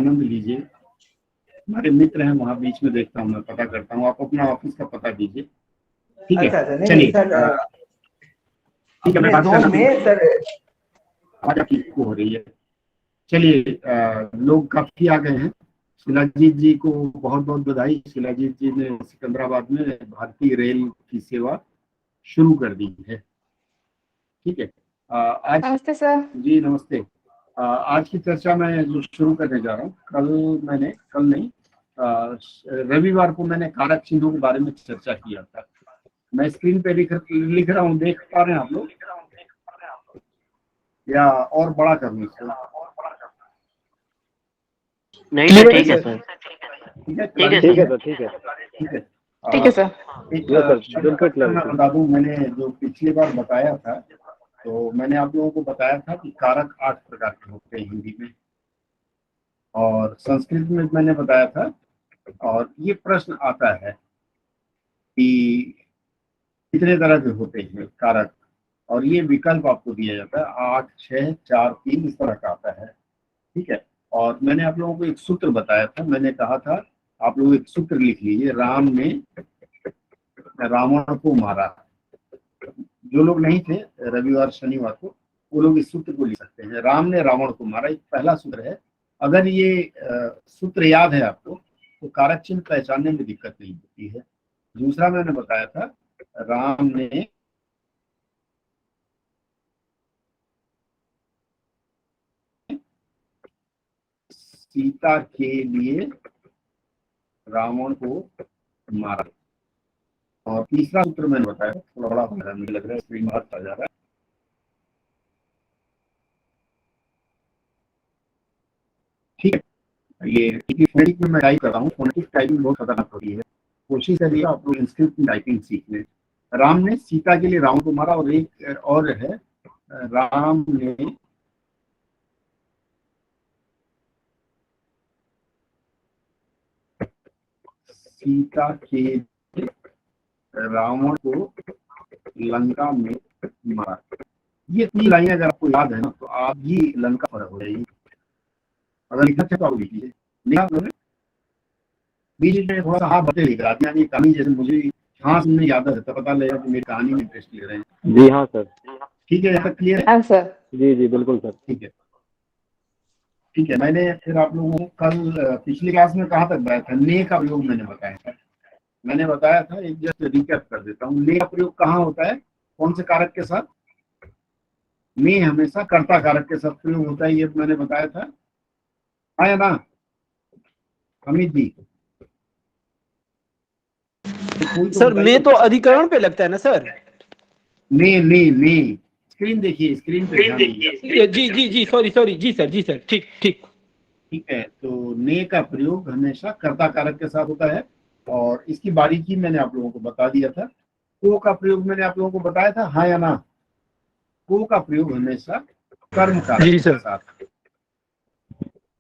आनंद लीजिए। हमारे मित्र हैं वहाँ बीच में, देखता हूँ मैं पता करता हूँ, आप अपना ऑफिस का पता दीजिए। ठीक है, अच्छा अच्छा, नहीं चलिए सर, ठीक है, मैं अपने बात जोन में सर। आवाज आपकी हो रही है। चलिए लोग काफी आ गए हैं। शिलाजीत जी को बहुत बहुत बधाई। शिलाजीत जी ने सिकंदराबाद में भारतीय रेल की सेवा शुरू कर दी है। ठीक है, आज नमस्ते सर। जी नमस्ते। आज की चर्चा मैं जो शुरू करने जा रहा हूँ, कल नहीं, रविवार को मैंने कारक चिन्हों के बारे में चर्चा किया था। मैं स्क्रीन पे लिख रहा हूँ, देख पा रहे हैं आप लोग, या और बड़ा करूँ इसको? नहीं सर, ठीक है सर, ठीक है, ठीक है ठीक है सर, ठीक है ठीक है। ठीक है सर। एक शब्द का मैं बता दूं, मैंने जो पिछली बार बताया था, तो मैंने आप लोगों को बताया था कि कारक 8 प्रकार के होते हैं हिंदी में, और संस्कृत में मैंने बताया था। और ये प्रश्न आता है कि कितने तरह के होते हैं कारक, और ये विकल्प आपको दिया जाता है 8, 6, 4, 3, इस तरह का आता है। ठीक है, और मैंने आप लोगों को एक सूत्र बताया था। मैंने कहा था आप लोग एक सूत्र लिख लीजिए, राम ने रावण को मारा। जो लोग नहीं थे रविवार शनिवार को, वो लोग इस सूत्र को लिख सकते हैं, राम ने रावण को मारा। एक पहला सूत्र है। अगर ये सूत्र याद है आपको, तो कारक चिन्ह पहचानने में दिक्कत नहीं होती है। दूसरा मैंने बताया था, राम ने सीता के लिए रावण को मारा। और तीसरा सूत्र मैंने बताया, थोड़ा बड़ा हो रहा है, मुझे लग रहा है स्क्रीन बाहर आ जा रहा है। ठीक है, ये फोनेटिक में मैं टाइप कर रहा हूँ। फोनेटिक टाइपिंग बहुत खतरनाक होती है, कोशिश करिए आप लोग इंस्क्रिप्ट में टाइपिंग सीख लें। राम ने सीता के लिए रावण को मारा, और एक और है, राम ने सीता के लिए रावण को लंका में मारा। ये 3 लाइनें अगर आपको याद है ना, तो आप ही लंका पर हो जाएगी। अगर लिखना चाहे तो आप लिखिए। लिखा बीच में थोड़ा सा हाँ बते लिख रहा था, यानी कहानी जैसे मुझे हाँ सुनने याद है, तो पता लगेगा कि मेरी कहानी में इंटरेस्ट ले रहे हैं। जी हाँ सर, ठीक है, यहाँ तक क्लियर है? हाँ सर। जी जी बिल्कुल सर। ठीक है ठीक है। मैंने फिर आप लोगों को कल पिछली क्लास में कहाँ तक बताया था, ने का प्रयोग मैंने बताया था। मैंने बताया था, एक जस्ट रिकैप कर देता हूँ। ने का प्रयोग कहाँ होता है, कौन से कारक के साथ? ने हमेशा कर्ता कारक के साथ प्रयोग होता है, ये मैंने बताया था। आया ना अमित जी? कोई तो सर मैं तो अधिकरण पे लगता है ना सर। ने स्क्रीन देखिए, स्क्रीन पे ध्यान दीजिए। जी जी जी, सॉरी सॉरी, जी सर, जी सर, ठीक ठीक। ठीक है, तो ने का प्रयोग हमेशा कर्ता कारक के साथ होता है, और इसकी बारीकी मैंने आप लोगों को बता दिया था। को का प्रयोग मैंने आप लोगों को बताया था, हाँ या ना? को का प्रयोग हमेशा कर्म कारक जी के सर। साथ।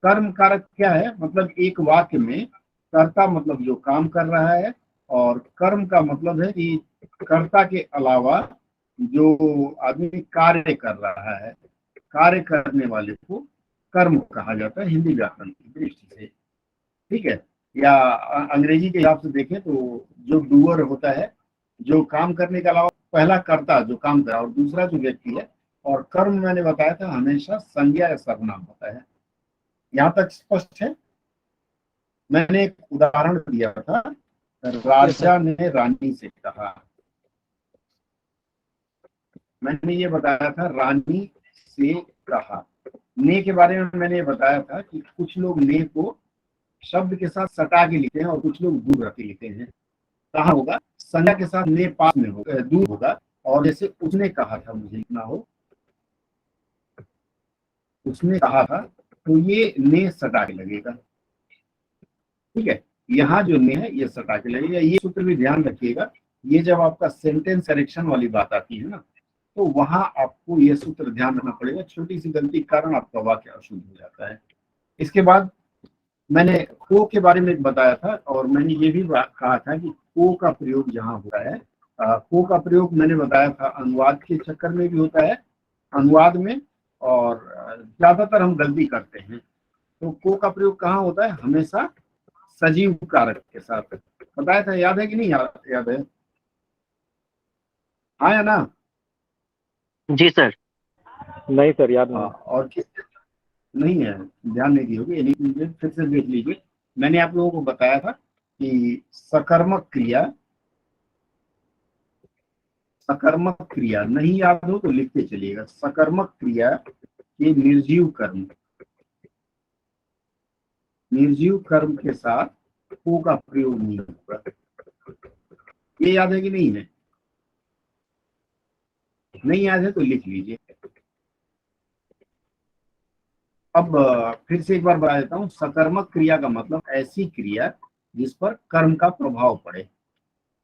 कर्म कारक क्या है, मतलब एक वाक्य में कर्ता मतलब जो काम कर रहा है, और कर्म का मतलब है कि कर्ता के अलावा जो आदमी कार्य कर रहा है, कार्य करने वाले को कर्म कहा जाता है हिंदी व्याकरण की दृष्टि से। ठीक है, या अंग्रेजी के हिसाब से देखें तो जो डूअर होता है, जो काम करने के अलावा पहला कर्ता जो काम कर रहा है, और दूसरा जो व्यक्ति है। और कर्म मैंने बताया था हमेशा संज्ञा या सर्वनाम होता है। यहाँ तक स्पष्ट है? मैंने एक उदाहरण दिया था, राजा ने रानी से कहा। मैंने ये बताया था रानी से कहा। ने के बारे में मैंने ये बताया था कि कुछ लोग ने को शब्द के साथ सटा के लिखते हैं, और कुछ लोग दूर रख के लिखते हैं। कहा होगा संज्ञा के साथ ने पास में होगा, दूर होगा। और जैसे उसने कहा था, मुझे लिखना हो, उसने कहा था, तो ये ने सटा के लगेगा। ठीक है, यहाँ जो ने है ये सटा के लगेगा। ये सूत्र भी ध्यान रखिएगा, ये जब आपका सेंटेंस करेक्शन वाली बात आती है ना, तो वहां आपको ये सूत्र ध्यान रखना पड़ेगा। छोटी सी गलती के कारण आपका वाक्य अशुद्ध हो जाता है। इसके बाद मैंने को के बारे में बताया था, और मैंने ये भी कहा था कि को का प्रयोग जहाँ होता है, को का प्रयोग मैंने बताया था अनुवाद के चक्कर में भी होता है, अनुवाद में। और ज्यादातर हम गलती करते हैं, तो को का प्रयोग कहाँ होता है? हमेशा सजीव कारक के साथ। बताया था, याद है कि नहीं याद है? हाँ या ना? जी सर। नहीं सर, याद नहीं। हाँ, और किस नहीं है, ध्यान नहीं दी होगी, यानी मुझे फिर से देख लीजिए। मैंने आप लोगों को बताया था कि सकर्मक क्रिया नहीं याद हो तो लिखते चलिएगा। सकर्मक क्रिया के निर्जीव कर्म के साथ को का प्रयोग नहीं होगा। ये याद है कि नहीं है? नहीं याद है तो लिख लीजिए। अब फिर से एक बार बता देता हूँ। सकर्मक क्रिया का मतलब ऐसी क्रिया जिस पर कर्म का प्रभाव पड़े।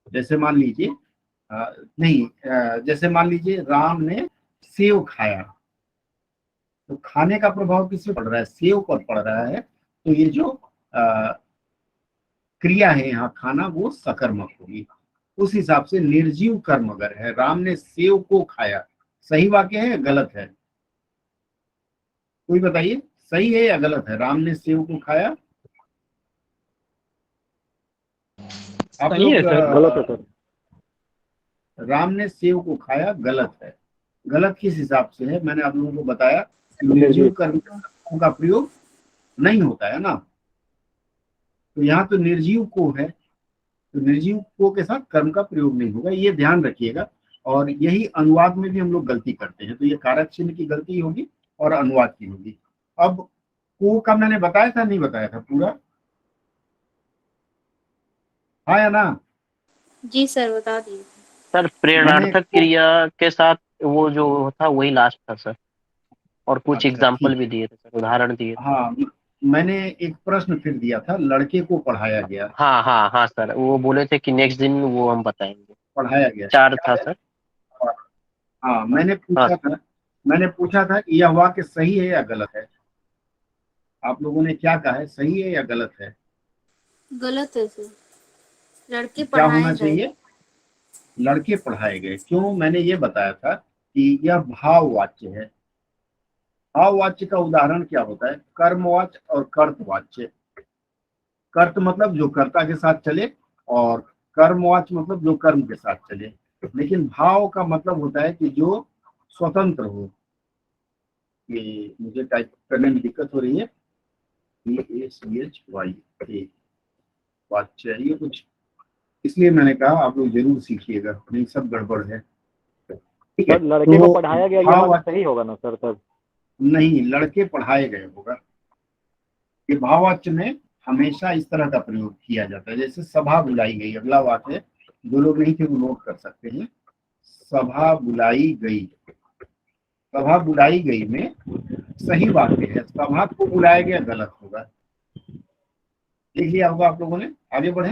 जैसे मान लीजिए जैसे मान लीजिए राम ने सेव खाया, तो खाने का प्रभाव किस पे पड़ रहा है? सेव पर पड़ रहा है। तो ये जो अ, क्रिया है यहाँ खाना, वो सकर्मक होगी। उस हिसाब से निर्जीव कर्म अगर है, राम ने सेव को खाया, सही वाक्य है या गलत है? कोई बताइए, सही है या गलत है? राम ने सेव को खाया। आप सही है लोग सर। गलत है सर। राम ने सेव को खाया गलत है। गलत किस हिसाब से है? मैंने आप लोगों को बताया कि निर्जीव निर्जीव। कर्म का प्रयोग नहीं होता है ना। तो यहाँ तो निर्जीव को है, तो निर्जीव को के साथ कर्म का प्रयोग नहीं होगा, ये ध्यान रखिएगा। और यही अनुवाद में भी हम लोग गलती करते हैं। तो ये कारक चिन्ह की गलती होगी और अनुवाद की होगी। अब को का मैंने बताया था नहीं बताया था पूरा? हाँ या ना? जी सर, बता दिए। सर मैंने प्रेरणार्थक को क्रिया के साथ वो जो था वही लास्ट था सर। और कुछ अच्छा एग्जाम्पल ठीक भी है। दिए थे सर, उदाहरण दिए थे। हाँ, मैंने एक प्रश्न फिर दिया था, लड़के को पढ़ाया गया। हाँ हाँ हाँ सर, वो बोले थे कि नेक्स्ट दिन वो हम बताएंगे। पढ़ाया गया 4 था याद है? सर। हाँ, हाँ हाँ सर। मैंने पूछा था कि यह वाक्य सही है या गलत है। आप लोगों ने क्या कहा है, सही है या गलत है? गलत है सर, लड़के क्या होना पढ़ाए गए। चाहिए? लड़के पढ़ाए गए। क्यों? मैंने ये बताया था कि यह भाववाच्य है। भाववाच्य का उदाहरण क्या होता है? कर्मवाच्य और कर्तवाच्य। कर्त मतलब जो कर्ता के साथ चले, और कर्मवाच्य मतलब जो कर्म के साथ चले। लेकिन भाव का मतलब होता है कि जो स्वतंत्र हो। ये मुझे टाइप करने में दिक्कत हो रही है। PACHY वाच्य, ये कुछ इसलिए मैंने कहा आप लोग जरूर सीखिएगा, नहीं सब गड़बड़ है। ठीक है, सर लड़के को तो पढ़ाया गया, ये वाक्य भाववाच्य सही होगा ना सर? सर नहीं, लड़के पढ़ाए गए होगा। ये भाववाच्य में हमेशा इस तरह का प्रयोग किया जाता है। जैसे सभा बुलाई गई, अगला वाक्य है, जो लोग नहीं थे वो नोट कर सकते हैं। सभा बुलाई गई। सभा बुलाई गई में सही वाक्य है, सभा को बुलाया गया गलत होगा। देख लिया होगा आप लोगों ने। आगे बढ़े।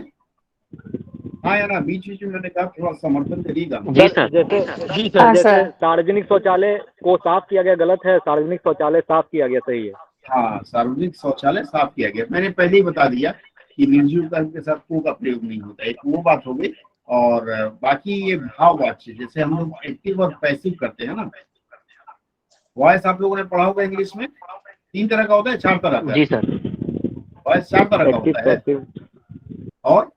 हाँ या ना? बीच बीच में मैंने कहा थोड़ा समर्थन करिएगा। जी सर, सर। जी जैसे सर। सार्वजनिक शौचालय को साफ किया गया गलत है, सार्वजनिक शौचालय साफ किया गया सही है। हाँ, सार्वजनिक शौचालय साफ किया गया। मैंने पहले ही बता दिया कि निर्जीव कर्म के साथ को का प्रयोग नहीं होता। एक वो बात हो गई। और बाकी ये भाववाच्य, जैसे हम लोग एक्टिव और पैसिव करते हैं ना। वॉइस आप लोगों ने पढ़ा होगा इंग्लिश में, 3 तरह का होता है, 4 तरह का। जी सर। वॉइस 4 तरह का एक्टिव होता है, पैसिव। और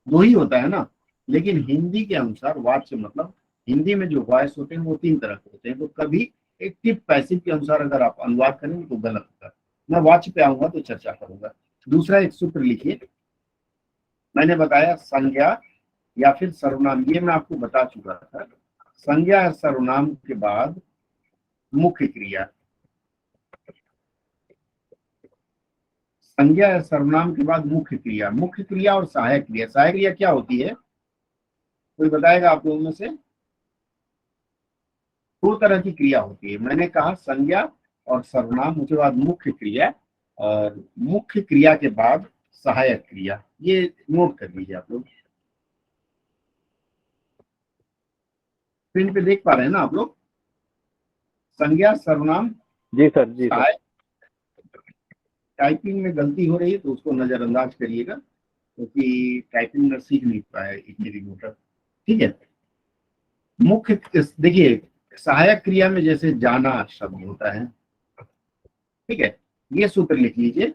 2 ही होता है ना। लेकिन हिंदी के अनुसार वाच्य मतलब, हिंदी में जो वॉइस होते हैं वो 3 तरह के होते हैं। तो कभी एक्टिव पैसिव के अनुसार अगर आप अनुवाद करेंगे तो गलत होगा। मैं वाच्य पे आऊंगा तो चर्चा करूंगा। दूसरा एक सूत्र लिखिए। मैंने बताया संज्ञा या फिर सर्वनाम, ये मैं आपको बता चुका था। संज्ञा या सर्वनाम के बाद मुख्य क्रिया। संज्ञा या सर्वनाम के बाद मुख्य क्रिया। मुख्य क्रिया और सहायक क्रिया। सहायक क्रिया क्या होती है? कोई बताएगा आप लोगों में से? 2 तरह की क्रिया होती है। मैंने कहा संज्ञा और सर्वनाम, उसके बाद मुख्य क्रिया, और मुख्य क्रिया के बाद सहायक क्रिया। ये नोट कर लीजिए आप लोग। स्क्रीन पे देख पा रहे हैं ना आप लोग? संज्ञा, सर्वनाम, जी सर। जी सर। सहायक। टाइपिंग में गलती हो रही है तो उसको नजरअंदाज करिएगा, क्योंकि टाइपिंग में सीख नहीं पाया इतनी मोटर। ठीक है। मुख्य देखिए, सहायक क्रिया में जैसे जाना शब्द होता है, ठीक है। ये सूत्र लिख लीजिए,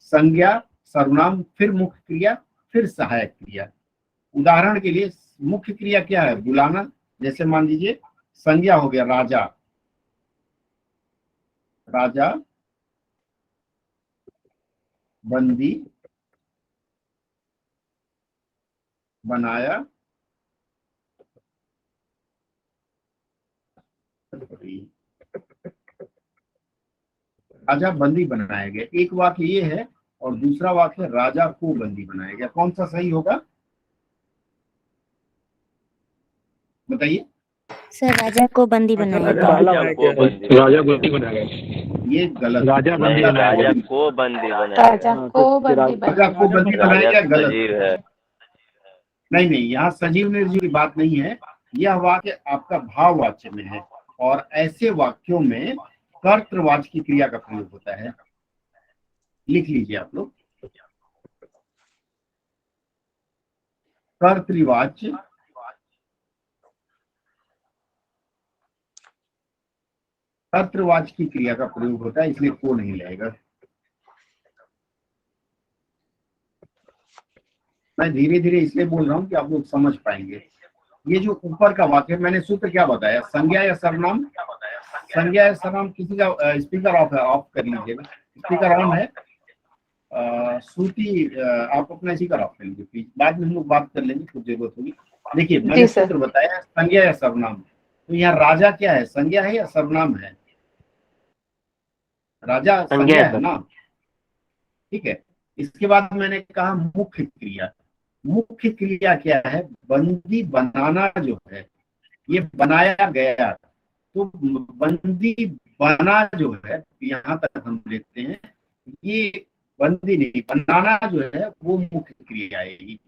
संज्ञा, सर्वनाम, फिर मुख्य क्रिया, फिर सहायक क्रिया। उदाहरण के लिए मुख्य क्रिया क्या है? बुलाना। जैसे मान लीजिए संज्ञा हो गया राजा, राजा, बंदी बनाया, राजा बंदी बनाया गया। एक वाक्य ये है और दूसरा वाक्य राजा को बंदी बनाया गया। कौन सा सही होगा बताइए? सर राजा को बंदी बनाया गया। राजा को बंदी राजा बंदी बनाया ये गलत। राजा बंदी राजा बनाया राजा गया। को बंदी बनाया राजा गया। को बंदी राजा को बंदी बनाया राजा गया, तो गलत। सजीव है। नहीं नहीं, यहाँ सजीव निर्जीव की बात नहीं है। यह वाक्य आपका भाववाच्य में है और ऐसे वाक्यों में कर्तृवाच्य की क्रिया का प्रयोग होता है। लिख लीजिए आप लोग, कर्तृवाच्य कर्तृवाच्य की क्रिया का प्रयोग होता है, इसलिए को नहीं लगेगा। मैं धीरे धीरे इसलिए बोल रहा हूँ कि आप लोग समझ पाएंगे। ये जो ऊपर का वाक्य, मैंने सूत्र क्या बताया? संज्ञा या सर्वनाम। संज्ञा या सर्वनाम, किसी का स्पीकर ऑफ है, ऑफ कर लीजिएगा। स्पीकर ऑन है। श्रुति आप अपना स्पीकर ऑफ कर लीजिए प्लीज, बाद में हम लोग बात कर लेंगे, कुछ जरूरत होगी। देखिए मैंने सूत्र बताया संज्ञा या सर्वनाम। तो यहाँ राजा क्या है? संज्ञा है या सर्वनाम है? राजा संज्ञा है ना, ठीक है। इसके बाद मैंने कहा मुख्य क्रिया। मुख्य क्रिया क्या है? बंदी बनाना जो है, ये बनाया गया। तो बंदी बना जो है, यहाँ तक हम लेते हैं, ये बंदी नहीं, बनाना जो है वो मुख्य क्रिया आएगी।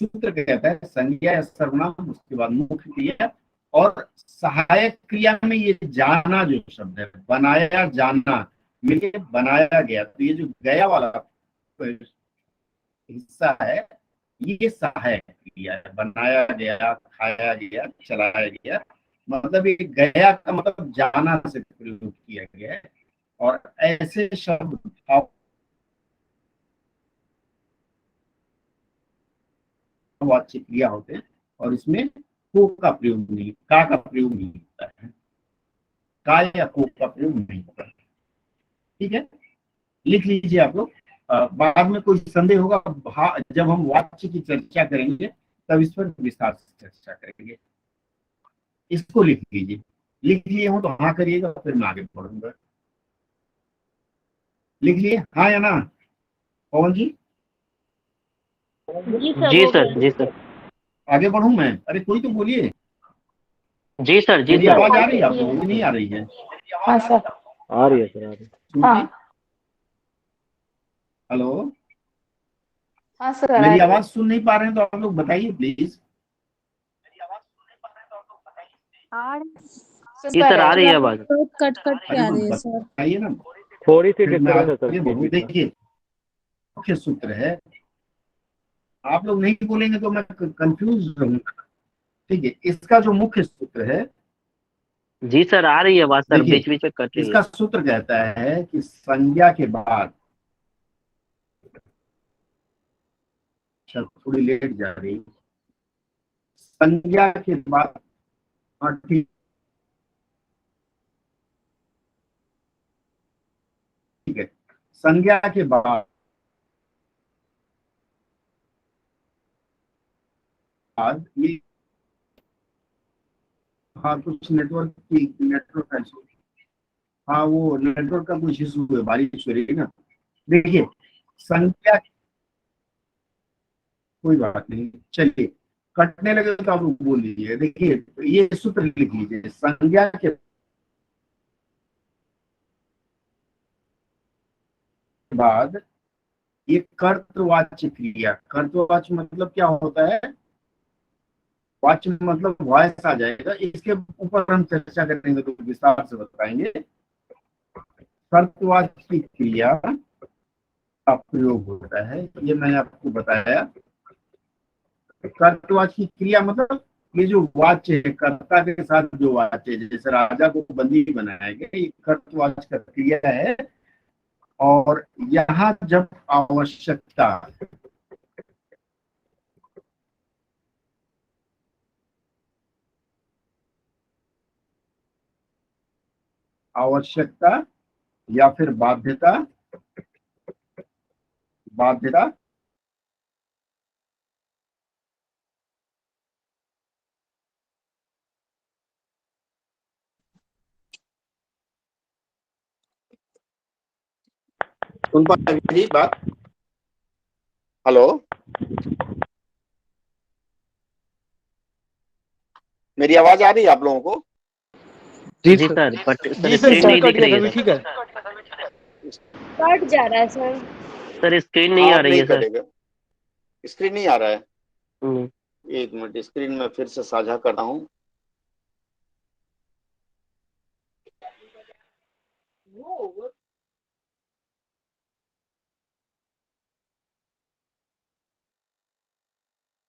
सूत्र कहता है संज्ञा या सर्वनाम, उसके बाद मुख्य क्रिया, और सहायक क्रिया में ये जाना जो शब्द है, बनाया जाना मिलके बनाया गया। तो ये जो गया वाला हिस्सा है, ये सहायक क्रिया है। बनाया गया, खाया गया, चलाया गया, मतलब ये गया का मतलब जाना से प्रयोग किया गया है। और ऐसे शब्द वाच्य क्रिया होते हैं और इसमें को का प्रयोग नहीं, का प्रयोग नहीं होता है। का या को का प्रयोग नहीं होता है, ठीक है। लिख लीजिए आप लोग। बाद में कोई संदेह होगा जब हम वाच्य की चर्चा करेंगे तब इस पर विस्तार से चर्चा करेंगे। इसको लिख लीजिए। लिख लिए हो तो हाँ करिएगा, फिर मैं आगे बढ़ूंगा। लिख लिए हाँ या ना पवन जी? जी सर, जी सर। आगे बढ़ूं मैं? अरे कोई तो बोलिए। जी सर, जी मेरी सर। आवाज आ रही है आपको? नहीं आ रही है? हाँ सर। आ रही है सर, आ रही है। सुनती? हेलो, हाँ सर। मेरी आवाज सुन नहीं पा रहे हैं तो आप लोग बताइए प्लीज। जी सर, आ रही है आवाज। कट के आ रही है सर। बताइए ना। थोड़ी सी फिर मैं डिस्टर्बेंस है आगे सर। बढ़ूं। देखिए मुख्य सूत्र है, आप लोग नहीं बोलेंगे तो मैं कंफ्यूज रहूंगा, ठीक है। इसका जो मुख्य सूत्र है, जी सर, आ रही है आवाज सर, देखिए, बीच बीच में कट रही इसका है। सूत्र कहता है कि संज्ञा के बाद, अच्छा थोड़ी लेट जा रही, संज्ञा के बाद, हाँ ठीक है, संज्ञा के बाद ये, हाँ कुछ नेटवर्क इशू, हाँ वो नेटवर्क का कुछ इशू है, बारिश हो रही है ना। देखिए संज्ञा, कोई बात नहीं, चलिए कटने लगे तो आप बोल लीजिए। देखिए ये सूत्र लिख लीजिए, संज्ञा के बाद ये कर्तवाच्य क्रिया। कर्तवाच्य मतलब क्या होता है? वाच्य मतलब वॉइस आ जाएगा। इसके ऊपर हम चर्चा करेंगे तो विस्तार से बताएंगे। कर्तवाच्य की क्रिया का प्रयोग होता है, ये मैंने आपको बताया। कर्तवाच्य की क्रिया मतलब ये जो वाच्य है, कर्ता के साथ जो वाच्य है, जैसे राजा को बंदी बनाया गया, ये कर्तवाच्य का क्रिया है। और यहाँ जब आवश्यकता, आवश्यकता या फिर बाध्यता, बाध्यता सुन पा रहे हैं मेरी बात? हेलो, मेरी आवाज आ रही है आप लोगों को? जी सर, बट सर जी सर स्क्रीन नहीं दिख कट गया रही था है अभी, सर। ठीक है। कट जा रहा है सर। सर स्क्रीन नहीं आ आप रही नहीं है सर। कटेगा, स्क्रीन नहीं आ रहा है। हम्म, एक मिनट, स्क्रीन में फिर से साझा करता हूँ।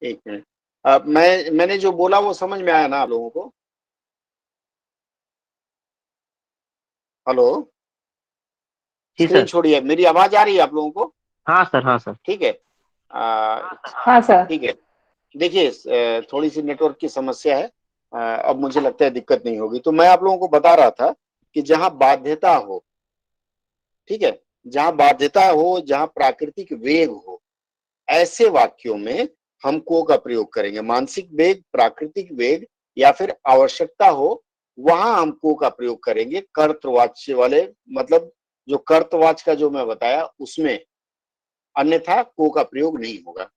एक मिनट। अब मैंने जो बोला वो समझ में आया ना आप लोगों को? हेलो, जी स्क्रीन सर। छोड़िए, मेरी आवाज आ रही है आप लोगों को? हाँ सर, हाँ सर। ठीक है। हाँ सर। ठीक है। देखिए, थोड़ी सी नेटवर्क की समस्या है। अब मुझे लगता है दिक्कत नहीं होगी। तो मैं आप लोगों को बता रहा था कि जहां बाध्यता हो, ठीक है, जहां बाध्यता हो, जहां प्राकृतिक वेग हो, ऐसे वाक्यों में हम को का प्रयोग करेंगे। मानसिक वेग, प्राकृतिक वेग या फिर आवश्यकता हो, वहां हम को का प्रयोग करेंगे कर्तवाच्य वाले, मतलब जो कर्तवाच्य का जो मैं बताया उसमें, अन्यथा को का प्रयोग नहीं होगा।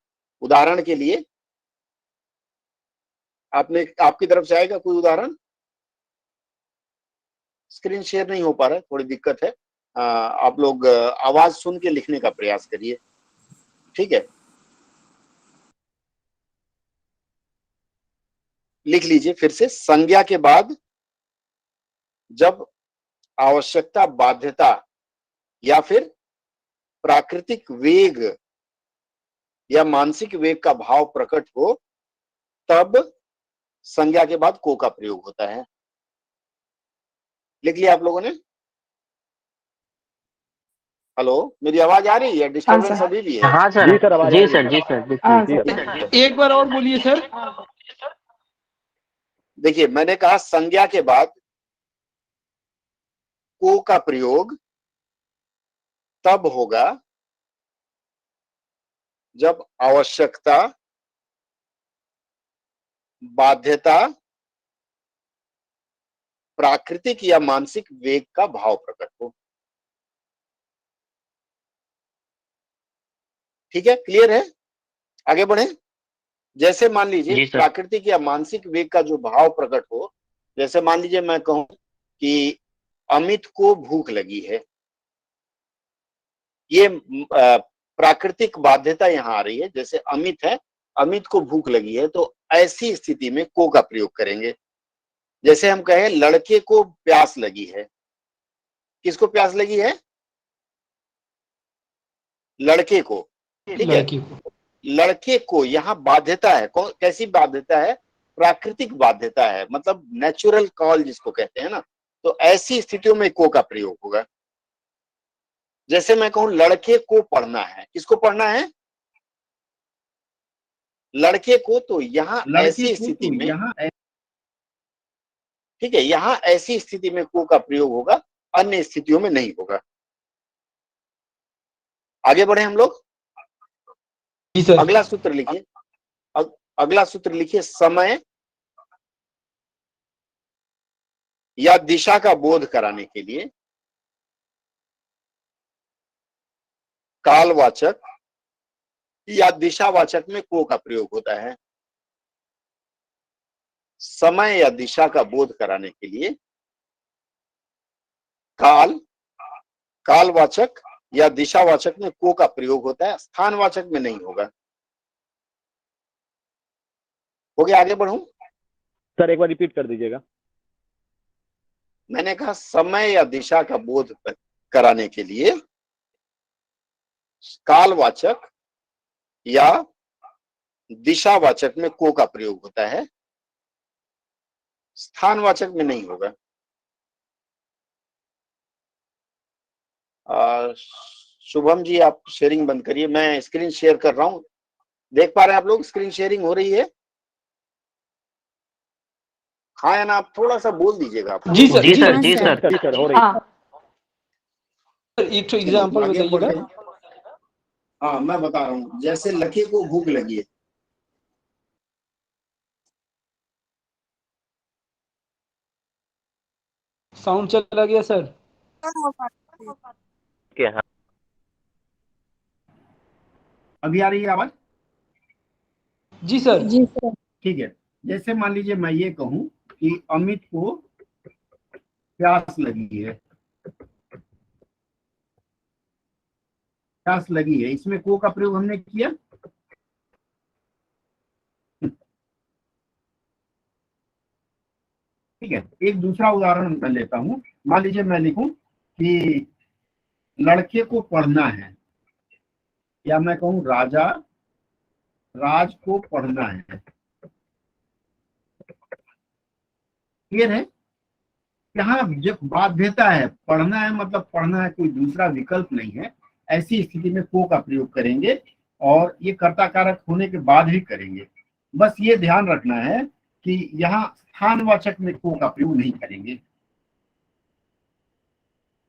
उदाहरण के लिए आपकी तरफ से आएगा कोई उदाहरण? स्क्रीन शेयर नहीं हो पा रहा है, थोड़ी दिक्कत है। आप लोग आवाज सुन के लिखने का प्रयास करिए, ठीक है? लिख लीजिए फिर से। संज्ञा के बाद जब आवश्यकता, बाध्यता या फिर प्राकृतिक वेग या मानसिक वेग का भाव प्रकट हो, तब संज्ञा के बाद को का प्रयोग होता है। लिख लिया आप लोगों ने? हेलो, मेरी आवाज आ रही है? Disturbance sir. अभी भी है? हाँ सर, जी सर, आवाज आ जी रही है। सर, जी सर। हाँ जी सर। सर। एक बार और बोलिए सर। देखिए, मैंने कहा संज्ञा के बाद को का प्रयोग तब होगा जब आवश्यकता, बाध्यता, प्राकृतिक या मानसिक वेग का भाव प्रकट हो। ठीक है, क्लियर है? आगे बढ़े। जैसे मान लीजिए जी सर। प्राकृतिक या मानसिक वेग का जो भाव प्रकट हो, जैसे मान लीजिए मैं कहूं कि अमित को भूख लगी है, ये प्राकृतिक बाध्यता यहां आ रही है। जैसे अमित है, अमित को भूख लगी है, तो ऐसी स्थिति में को का प्रयोग करेंगे। जैसे हम कहें लड़के को प्यास लगी है। किसको प्यास लगी है? लड़के को। ठीक है, लड़की को। लड़के को यहां बाध्यता है। कैसी बाध्यता है? प्राकृतिक बाध्यता है, मतलब नेचुरल कॉल जिसको कहते हैं ना। तो ऐसी स्थितियों में को का प्रयोग होगा। जैसे मैं कहूं लड़के को पढ़ना है। किसको पढ़ना है? लड़के को। तो यहां ऐसी स्थिति में, ठीक है, यहां ऐसी स्थिति में को का प्रयोग होगा, अन्य स्थितियों में नहीं होगा। आगे बढ़े हम लोग। जी सर। अगला सूत्र लिखिए। अगला सूत्र लिखिए। समय या दिशा का बोध कराने के लिए कालवाचक या दिशावाचक में को का प्रयोग होता है। समय या दिशा का बोध कराने के लिए कालवाचक या दिशावाचक में को का प्रयोग होता है, स्थानवाचक में नहीं होगा। हो गया? आगे बढ़ूं? सर एक बार रिपीट कर दीजिएगा। मैंने कहा समय या दिशा का बोध कराने के लिए कालवाचक या दिशावाचक में को का प्रयोग होता है, स्थानवाचक में नहीं होगा। शुभम जी आप शेयरिंग बंद करिए, मैं स्क्रीन शेयर कर रहा हूँ। देख पा रहे हैं आप लोग स्क्रीन शेयरिंग हो रही है? हाँ या ना, आप थोड़ा सा बोल दीजिएगा आप। जी सर, जी सर, हाँ जी सर। सर। जी सर हो रही है। एक तो एग्जांपल आगे बताइएगा। बढ़े। हाँ मैं बता रहा हूँ, जैसे लकी को भूख लगी है, साउंड चला गया सर। क्या? हाँ अभी आ रही है आवाज? जी सर। जी सर। ठीक है, जैसे मान लीजिए मैं ये कहूँ कि अमित को प्यास लगी है, प्यास लगी है, इसमें को का प्रयोग हमने किया। ठीक है, एक दूसरा उदाहरण मैं लेता हूं। मान लीजिए मैं लिखूं कि लड़के को पढ़ना है, या मैं कहूं राज को पढ़ना है। क्लियर है? यहाँ जब बाध्यता है, पढ़ना है मतलब पढ़ना है, कोई दूसरा विकल्प नहीं है, ऐसी स्थिति में को का प्रयोग करेंगे, और ये कर्ता कारक होने के बाद ही करेंगे। बस ये ध्यान रखना है कि यहाँ स्थानवाचक में को का प्रयोग नहीं करेंगे।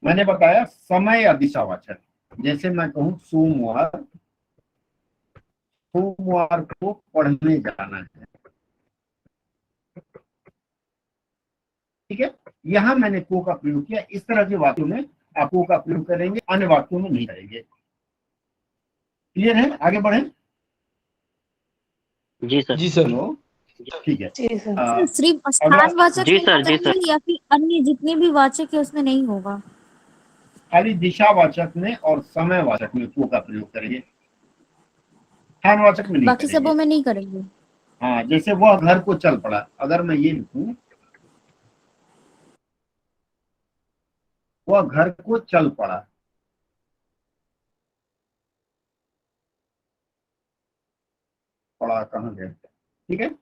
मैंने बताया समय या दिशावाचक। जैसे मैं कहूं सोमवार, सोमवार को पढ़ने जाना है। ठीक है, यहां मैंने को का प्रयोग किया। इस तरह के वाक्यों में आप को का प्रयोग करेंगे, अन्य वाक्यों में नहीं करेंगे। क्लियर है? आगे बढ़े। जी सर। जी सर। हेलो, ठीक है। सर सिर्फ अगला, स्थानवाचक जी में सर, जी करेंगे सर। या फिर अन्य जितने भी वाचक है उसमें नहीं होगा? खाली दिशावाचक में और समयवाचक में को का प्रयोग करेंगे, स्थानवाचक में नहीं बाकी सबों करेंगे। में नहीं करेंगे। हाँ, जैसे वह घर को चल पड़ा, अगर मैं ये लिखूं वह घर को चल पड़ा, पड़ा कहाँ गया? ठीक है,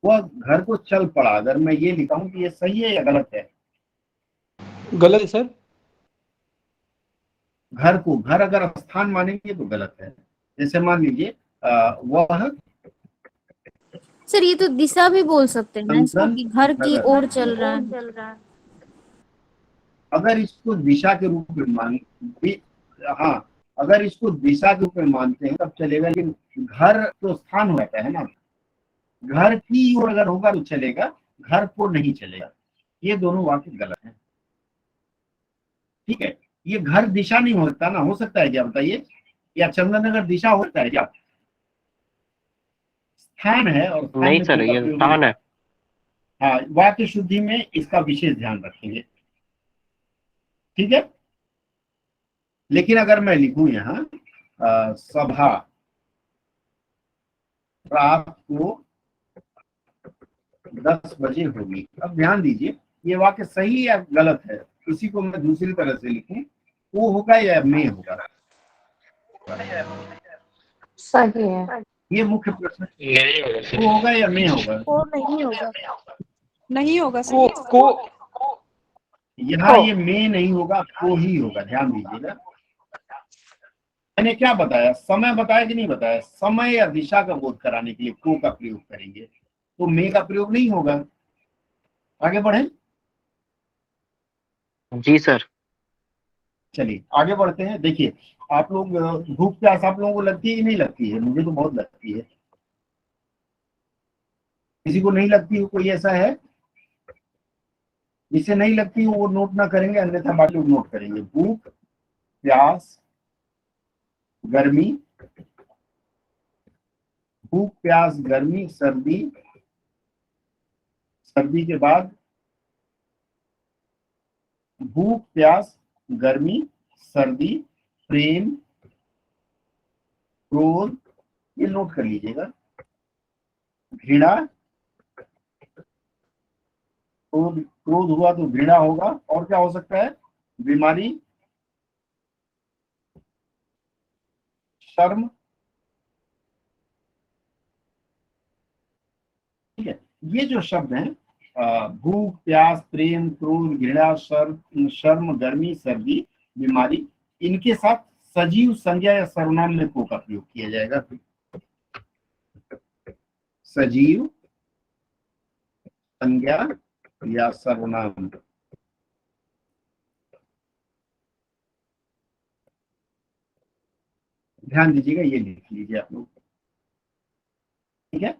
वह घर को चल पड़ा, अगर मैं ये लिखा हूं कि ये सही है या गलत है? गलत है सर। घर को, घर अगर स्थान मानेंगे तो गलत है। जैसे मान लीजिए वह सर ये तो दिशा भी बोल सकते हैं ना इसको, चंदन कि घर की नगर, ओर चल रहा है। अगर इसको दिशा के रूप में हाँ, अगर इसको दिशा के रूप में मानते हैं तब चलेगा, लेकिन घर तो स्थान हो जाता है ना, घर की ओर अगर होगा तो चलेगा, घर को नहीं चलेगा। ये दोनों वाक्य गलत हैं। ठीक है, ये घर दिशा नहीं हो सकता ना, हो सकता है क्या बताइए? या चंदन नगर दिशा हो सकता है क्या? स्थान है, और स्थान नहीं में सर, को का ये प्रयोग स्थान नहीं। है। हाँ, वाक्य शुद्धि में इसका विशेष ध्यान रखेंगे। ठीक है, लेकिन अगर मैं लिखूं यहाँ सभा रात को 10 बजे होगी, अब ध्यान दीजिए ये वाक्य सही या गलत है। इसी को मैं दूसरी तरह से लिखूं, वो होगा या मैं होगा? सही है। ये मुख्य प्रश्न, वो होगा या मैं होगा? वो नहीं होगा। नहीं होगा को सर। को यहाँ ये मैं नहीं होगा, को ही होगा। ध्यान दीजिएगा, मैंने क्या बताया, समय बताया कि नहीं बताया? समय या दिशा का बोध कराने के लिए को का प्रयोग करेंगे, तो मैं का प्रयोग नहीं होगा। आगे बढ़े। जी सर। चलिए आगे बढ़ते हैं। देखिए, आप लोग भूख प्यास आप लोगों को लगती है कि नहीं लगती है? मुझे तो बहुत लगती है। किसी को नहीं लगती हो? कोई ऐसा है जिसे नहीं लगती हो? वो नोट ना करेंगे, अन्यथा बाकी लोग नोट करेंगे। भूख प्यास गर्मी, भूख प्यास गर्मी सर्दी, सर्दी के बाद भूख प्यास गर्मी सर्दी, प्रेम क्रोध, ये नोट कर लीजिएगा। घृणा, क्रोध, क्रोध हुआ तो घृणा होगा। और क्या हो सकता है? बीमारी, शर्म। ठीक है, ये जो शब्द हैं भूख प्यास प्रेम क्रोध घृणा शर्म गर्मी सर्दी, बीमारी, इनके साथ सजीव संज्ञा या सर्वनाम में को का प्रयोग किया जाएगा। सजीव संज्ञा या सर्वनाम, ध्यान दीजिएगा, ये लिख लीजिए आप लोग, ठीक है।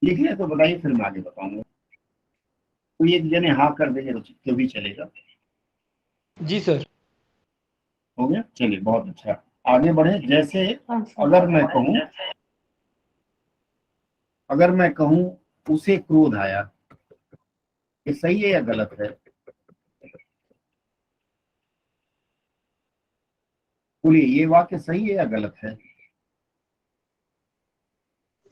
लिख रहे तो बताइए, फिर मैं आगे बताऊंगा। तो एक जने हाँ कर देंगे तो भी चलेगा। जी सर। हो गया, चलिए बहुत अच्छा, आगे बढ़े। जैसे अगर मैं कहूं उसे क्रोध आया, ये सही है या गलत है? बोलिए, ये वाक्य सही है या गलत है?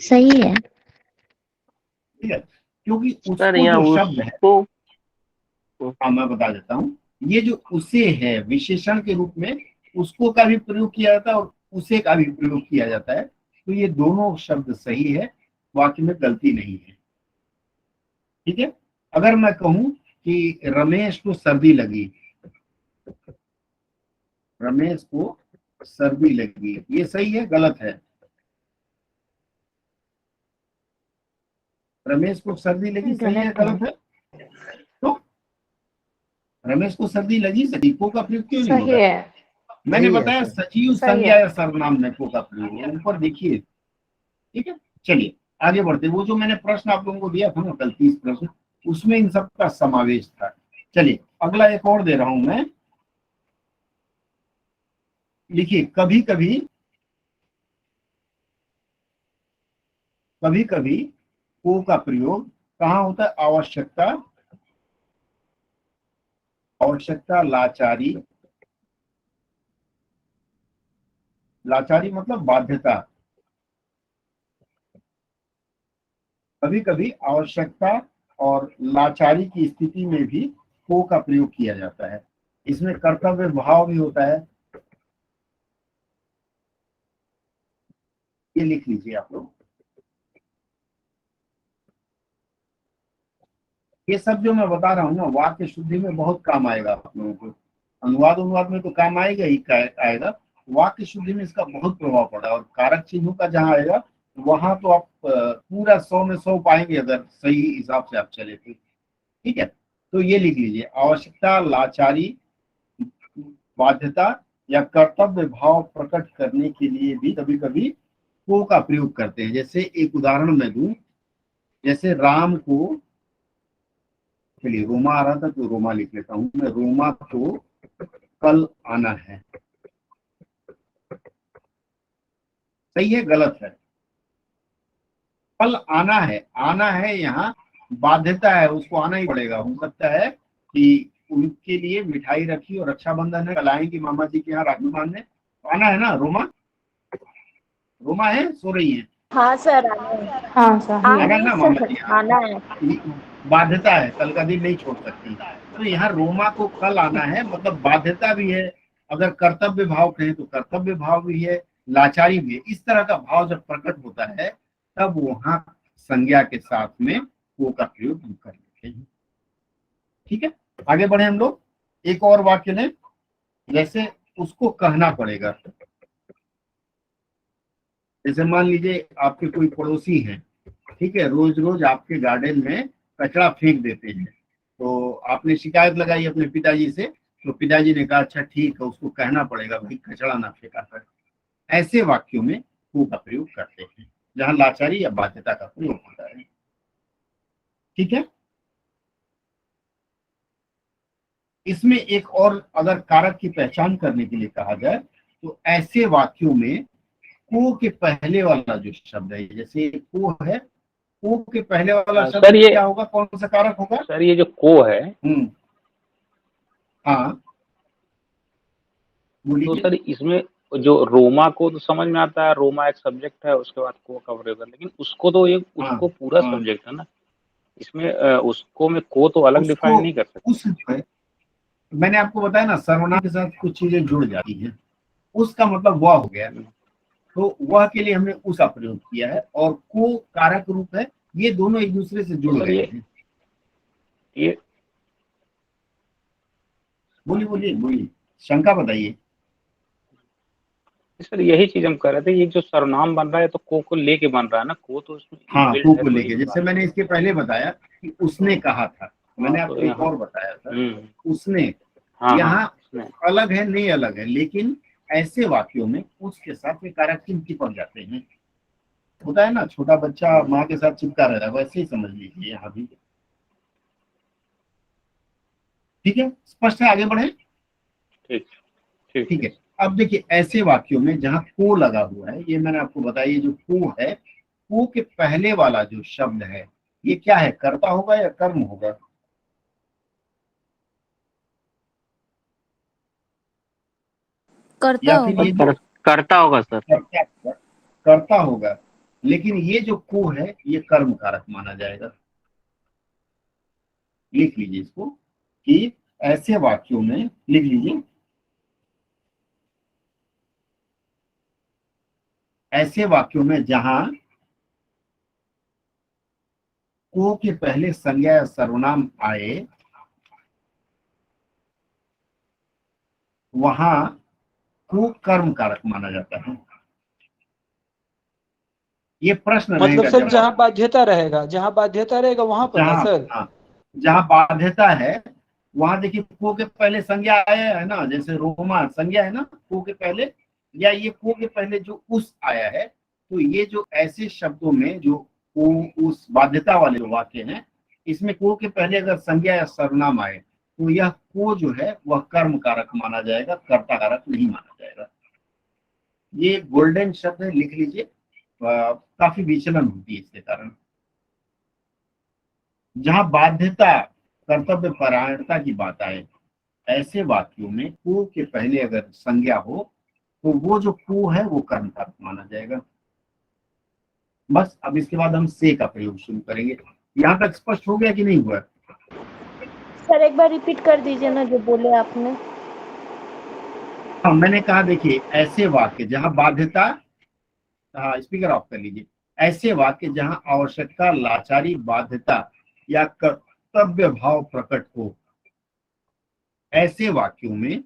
सही है। ठीक है, क्योंकि उसको सर यहाँ जो शब्द है, उसको हाँ मैं बता देता हूँ, ये जो उसे है विशेषण के रूप में उसको का भी प्रयोग किया जाता है और उसे का भी प्रयोग किया जाता है। तो ये दोनों शब्द सही है, वाक्य में गलती नहीं है। ठीक है, अगर मैं कहूं कि रमेश को सर्दी लगी, रमेश को सर्दी लगी, ये सही है गलत है? रमेश को सर्दी लगी सही है गलत है? तो रमेश को सर्दी लगी, सदीपों का प्रयोग क्यों नहीं होगा? मैंने बताया सजीव संज्ञा या सर्वनाम में को का प्रयोग, ऊपर देखिए। ठीक है, चलिए आगे बढ़ते। वो जो मैंने प्रश्न आप लोगों को दिया था ना कल, 30 प्रश्न, उसमें इन सब का समावेश था। चलिए अगला एक और दे रहा हूं मैं, लिखिए। कभी कभी को का प्रयोग कहाँ होता है? आवश्यकता, लाचारी मतलब बाध्यता। कभी कभी आवश्यकता और लाचारी की स्थिति में भी को का प्रयोग किया जाता है। इसमें कर्तव्य भाव भी होता है, ये लिख लीजिए आप लोग। ये सब जो मैं बता रहा हूँ ना, वाक्य शुद्धि में बहुत काम आएगा आप लोगों को। अनुवाद में तो काम आएगा ही आएगा, वाक्य शुद्धि में इसका बहुत प्रभाव पड़ा। और कारक चिन्हों का जहां आएगा वहां तो आप पूरा 100 में 100 पाएंगे, अगर सही हिसाब से आप चले तो। ठीक है, तो ये लिख लीजिए, आवश्यकता, लाचारी, बाध्यता या कर्तव्य भाव प्रकट करने के लिए भी कभी कभी को का प्रयोग करते हैं। जैसे एक उदाहरण मैं दूं, जैसे राम को, चलिए रोमा आ रहा था तो रोमा लिख लेता हूं मैं, रोमा को कल आना है, सही है गलत है? कल आना है यहाँ बाध्यता है, उसको आना ही पड़ेगा। हो सकता है कि उनके लिए मिठाई रखी और रक्षाबंधन है, कल आएंगी मामा जी के यहाँ राखी बांधने, तो आना है ना। रोमा है, सो रही है? हाँ सर, हाँ सर, आना ना मामा जी, आना है, बाध्यता है, कल का दिन नहीं छोड़ सकती। तो यहाँ रोमा को कल आना है, मतलब बाध्यता भी है। अगर कर्तव्य भाव कहें तो कर्तव्य भाव भी है, लाचारी भी है। इस तरह का भाव जब प्रकट होता है तब वहां संज्ञा के साथ में को का प्रयोग हम कर लेते हैं। ठीक है, आगे बढ़े हम लोग। एक और वाक्य लें, जैसे उसको कहना पड़ेगा। जैसे मान लीजिए आपके कोई पड़ोसी हैं, ठीक है, रोज रोज आपके गार्डन में कचरा फेंक देते हैं, तो आपने शिकायत लगाई अपने पिताजी से, तो पिताजी ने कहा अच्छा ठीक है, उसको कहना पड़ेगा भाई कचरा ना फेंका कर। ऐसे वाक्यों में को का प्रयोग करते हैं जहां लाचारी या बाध्यता का प्रयोग होता है। ठीक है, इसमें एक और अगर कारक की पहचान करने के लिए कहा जाए तो ऐसे वाक्यों में को के पहले वाला जो शब्द है, जैसे को है, को के पहले वाला शब्द सर ये क्या होगा, कौन सा कारक होगा? सर ये जो को है, हाँ तो बोलिए। सर इसमें जो रोमा को तो समझ में आता है, रोमा एक सब्जेक्ट है, उसके बाद को का प्रयोग है, लेकिन उसको तो ये उसको पूरा सब्जेक्ट है ना, इसमें उसको में को तो अलग डिफाइन नहीं कर सकते। मैंने आपको बताया ना, सर्वनाम के साथ कुछ चीजें जुड़ जाती हैं, उसका मतलब वह हो गया, तो वह के लिए हमने उसका प्रयोग किया है, और को कारक रूप है। ये दोनों एक दूसरे से जुड़ गए हैं। ये बोलिए। शंका बताइए। सर यही चीज हम कर रहे थे, ये जो सर्वनाम बन रहा है तो को लेके बन रहा है ना, को तो उसमें हाँ, इनबिल्ट है को तो लेके, एक जैसे बात। मैंने इसके पहले बताया कि उसने कहा था, मैंने तो आपको एक यहाँ और बताया था उसने। हाँ हाँ यहाँ उसमें अलग है, नहीं अलग है, लेकिन ऐसे वाक्यों में उसके साथ में कारक चिन्ह चिपक जाते हैं। होता है ना, छोटा बच्चा माँ के साथ चिपका रहता है, वैसे ही समझ लीजिए यहाँ भी। ठीक है, स्पष्ट है, आगे बढ़े। ठीक ठीक ठीक है, अब देखिए ऐसे वाक्यों में जहां को लगा हुआ है, ये मैंने आपको बताया, ये जो को है, को के पहले वाला जो शब्द है ये क्या है, कर्ता होगा या कर्म होगा? करता या फिर होगा। ये जो करता होगा सर। कर्ता होगा, कर्ता होगा, लेकिन ये जो को है ये कर्म कारक माना जाएगा। लिख लीजिए इसको कि ऐसे वाक्यों में, लिख लीजिए, ऐसे वाक्यों में जहां को के पहले संज्ञा या सर्वनाम आए वहां को कर्म कारक माना जाता है। ये प्रश्न मतलब रहेगा सर जब जहाँ बाध्यता रहेगा, जहाँ बाध्यता रहेगा वहां पर ना जहां, सर। हाँ, जहां बाध्यता है वहां देखिए को के पहले संज्ञा आया है ना, जैसे रोमा संज्ञा है ना को के पहले, या ये को के पहले जो उस आया है, तो ये जो ऐसे शब्दों में जो को उस बाध्यता वाले जो वाक्य हैं, इसमें को के पहले अगर संज्ञा या सर्वनाम आए तो यह को जो है वह कर्म कारक माना जाएगा, कर्ता कारक नहीं माना जाएगा। ये गोल्डन शब्द है, लिख लीजिए। काफी विचलन होती है इसके कारण। जहां बाध्यता, कर्तव्य परायणता की बात आए, ऐसे वाक्यों में को के पहले अगर संज्ञा हो तो वो जो को है वो कर्म कारक माना जाएगा। बस अब इसके बाद हम से का प्रयोग शुरू करेंगे। यहाँ तक स्पष्ट हो गया कि नहीं हुआ? सर एक बार रिपीट कर दीजिए ना जो बोले आपने। हाँ, मैंने कहा देखिए ऐसे वाक्य जहां बाध्यता, हाँ स्पीकर ऑफ कर लीजिए, ऐसे वाक्य जहां आवश्यकता, लाचारी, बाध्यता या कर्तव्य भाव प्रकट हो, ऐसे वाक्यों में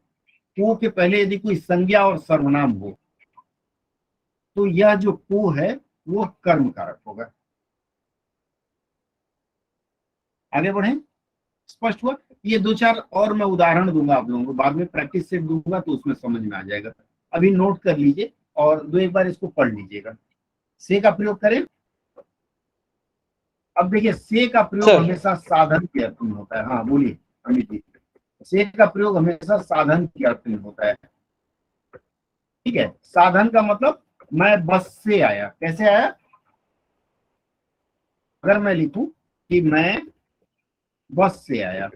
को के पहले यदि कोई संज्ञा और सर्वनाम हो तो यह जो को है वो कर्म कारक होगा। आगे बढ़े, स्पष्ट हुआ? ये दो चार और मैं उदाहरण दूंगा आप लोगों को, बाद में प्रैक्टिस सेट दूंगा तो उसमें समझ में आ जाएगा। अभी नोट कर लीजिए और दो एक बार इसको पढ़ लीजिएगा। से का प्रयोग करें। अब देखिए से का प्रयोग सर हमेशा साधन के अर्थ में होता है। हाँ बोलिए अमित जी। से का प्रयोग हमेशा साधन के अर्थ में होता है। ठीक है, साधन का मतलब मैं बस से आया, कैसे आया? अगर मैं लिखूं कि मैं बस से आया